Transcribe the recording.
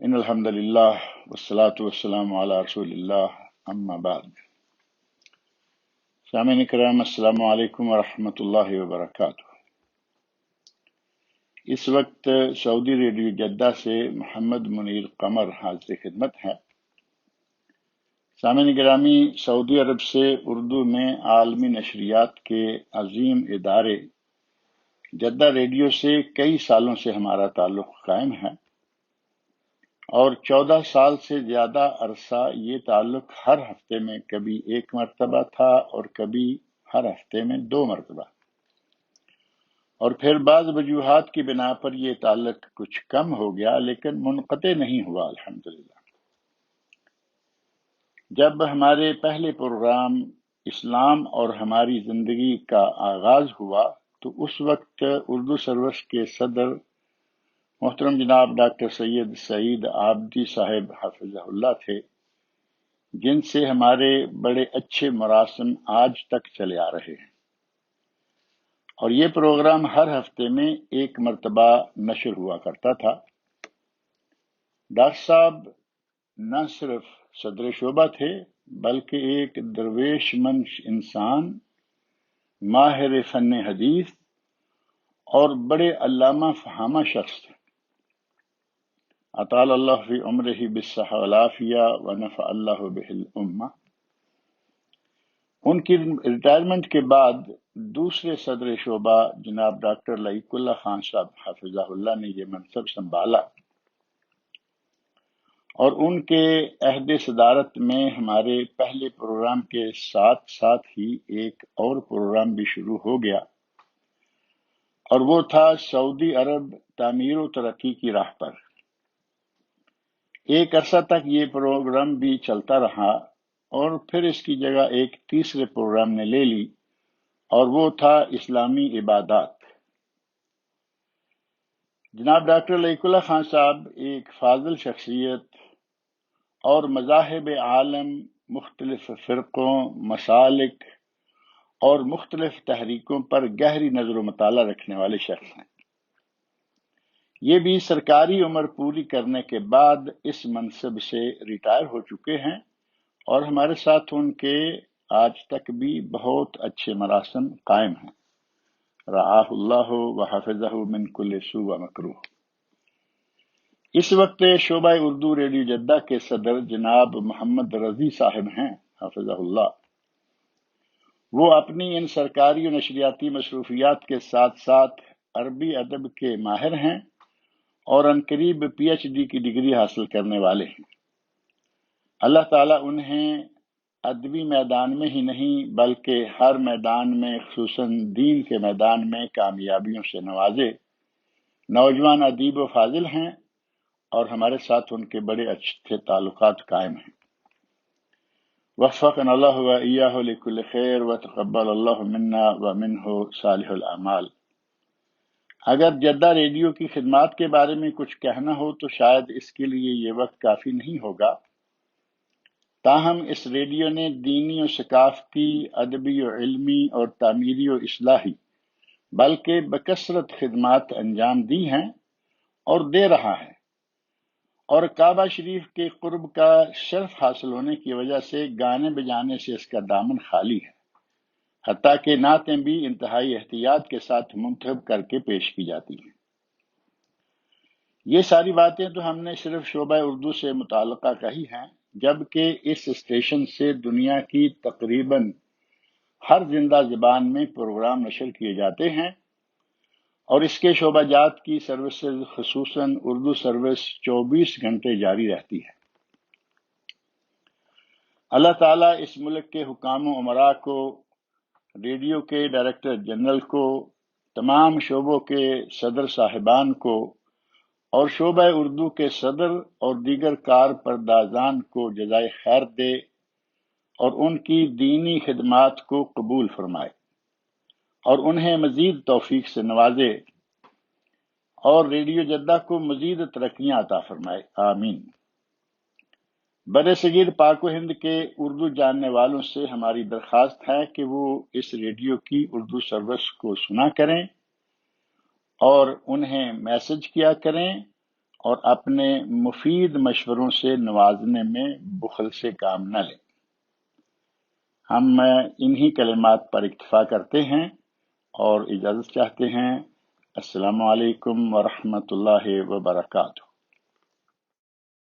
ان الحمد للہ والصلاة والسلام علی رسول اللہ اما بعد۔ سامعین کرام، السلام علیکم ورحمۃ اللہ وبرکاتہ۔ اس وقت سعودی ریڈیو جدہ سے محمد منیر قمر حاضر خدمت ہے۔ سامعین گرامی، سعودی عرب سے اردو میں عالمی نشریات کے عظیم ادارے جدہ ریڈیو سے کئی سالوں سے ہمارا تعلق قائم ہے، اور 14 سال سے زیادہ عرصہ یہ تعلق ہر ہفتے میں کبھی ایک مرتبہ تھا اور کبھی ہر ہفتے میں 2 مرتبہ، اور پھر بعض وجوہات کی بنا پر یہ تعلق کچھ کم ہو گیا، لیکن منقطع نہیں ہوا الحمدللہ۔ جب ہمارے پہلے پروگرام اسلام اور ہماری زندگی کا آغاز ہوا تو اس وقت اردو سروس کے صدر محترم جناب ڈاکٹر سید سعید عابدی صاحب حفظہ اللہ تھے، جن سے ہمارے بڑے اچھے مراسم آج تک چلے آ رہے ہیں، اور یہ پروگرام ہر ہفتے میں ایک مرتبہ نشر ہوا کرتا تھا۔ ڈاکٹر صاحب نہ صرف صدر شعبہ تھے بلکہ ایک درویش منش انسان، ماہر فن حدیث اور بڑے علامہ فہامہ شخص تھے۔ اطال اللہ فی عمرہ بالصحہ والعافیہ ونفع اللہ بہ الامہ۔ ان کی ریٹائرمنٹ کے بعد دوسرے صدر شعبہ جناب ڈاکٹر لعیق اللہ خان صاحب حفظہ اللہ نے یہ منصب سنبھالا، اور ان کے عہد صدارت میں ہمارے پہلے پروگرام کے ساتھ ساتھ ہی ایک اور پروگرام بھی شروع ہو گیا، اور وہ تھا سعودی عرب تعمیر و ترقی کی راہ پر۔ ایک عرصہ تک یہ پروگرام بھی چلتا رہا، اور پھر اس کی جگہ ایک تیسرے پروگرام نے لے لی، اور وہ تھا اسلامی عبادات۔ جناب ڈاکٹر لعیق اللہ خان صاحب ایک فاضل شخصیت اور مذاہب عالم، مختلف فرقوں، مسالک اور مختلف تحریکوں پر گہری نظر و مطالعہ رکھنے والے شخص ہیں۔ یہ بھی سرکاری عمر پوری کرنے کے بعد اس منصب سے ریٹائر ہو چکے ہیں، اور ہمارے ساتھ ان کے آج تک بھی بہت اچھے مراسم قائم ہیں۔ رعاہ اللہ وحفظہ من کل سوء و مکروہ۔ اس وقت شعبہ اردو ریڈیو جدہ کے صدر جناب محمد رضی صاحب ہیں حفظہ اللہ۔ وہ اپنی ان سرکاری و نشریاتی مصروفیات کے ساتھ ساتھ عربی ادب کے ماہر ہیں، اور عنقریب پی ایچ ڈی کی ڈگری حاصل کرنے والے ہیں۔ اللہ تعالیٰ انہیں ادبی میدان میں ہی نہیں بلکہ ہر میدان میں، خصوصاً دین کے میدان میں کامیابیوں سے نوازے۔ نوجوان ادیب و فاضل ہیں، اور ہمارے ساتھ ان کے بڑے اچھے تعلقات قائم ہیں۔ وفقنا اللہ و ایاہ لکل خیر وتقبل اللہ منا ومنہ صالح الاعمال۔ اگر جدہ ریڈیو کی خدمات کے بارے میں کچھ کہنا ہو تو شاید اس کے لیے یہ وقت کافی نہیں ہوگا، تاہم اس ریڈیو نے دینی و ثقافتی، ادبی و علمی اور تعمیری و اصلاحی بلکہ بکثرت خدمات انجام دی ہیں اور دے رہا ہے، اور کعبہ شریف کے قرب کا شرف حاصل ہونے کی وجہ سے گانے بجانے سے اس کا دامن خالی ہے، حتیٰ کہ نعتیں بھی انتہائی احتیاط کے ساتھ منتخب کر کے پیش کی جاتی ہیں۔ یہ ساری باتیں تو ہم نے صرف شعبہ اردو سے متعلقہ کہی ہیں، جبکہ اس اسٹیشن سے دنیا کی تقریباً ہر زندہ زبان میں پروگرام نشر کیے جاتے ہیں، اور اس کے شعبہ جات کی سروسز خصوصاً اردو سروس 24 گھنٹے جاری رہتی ہے۔ اللہ تعالیٰ اس ملک کے حکام و امراء کو، ریڈیو کے ڈائریکٹر جنرل کو، تمام شعبوں کے صدر صاحبان کو، اور شعبہ اردو کے صدر اور دیگر کارپردازان کو جزائے خیر دے، اور ان کی دینی خدمات کو قبول فرمائے، اور انہیں مزید توفیق سے نوازے، اور ریڈیو جدہ کو مزید ترقیاں عطا فرمائے، آمین۔ بر صغیر پاک و ہند کے اردو جاننے والوں سے ہماری درخواست ہے کہ وہ اس ریڈیو کی اردو سروس کو سنا کریں اور انہیں میسج کیا کریں، اور اپنے مفید مشوروں سے نوازنے میں بخل سے کام نہ لیں۔ ہم انہی کلمات پر اکتفا کرتے ہیں اور اجازت چاہتے ہیں۔ السلام علیکم ورحمۃ اللہ وبرکاتہ۔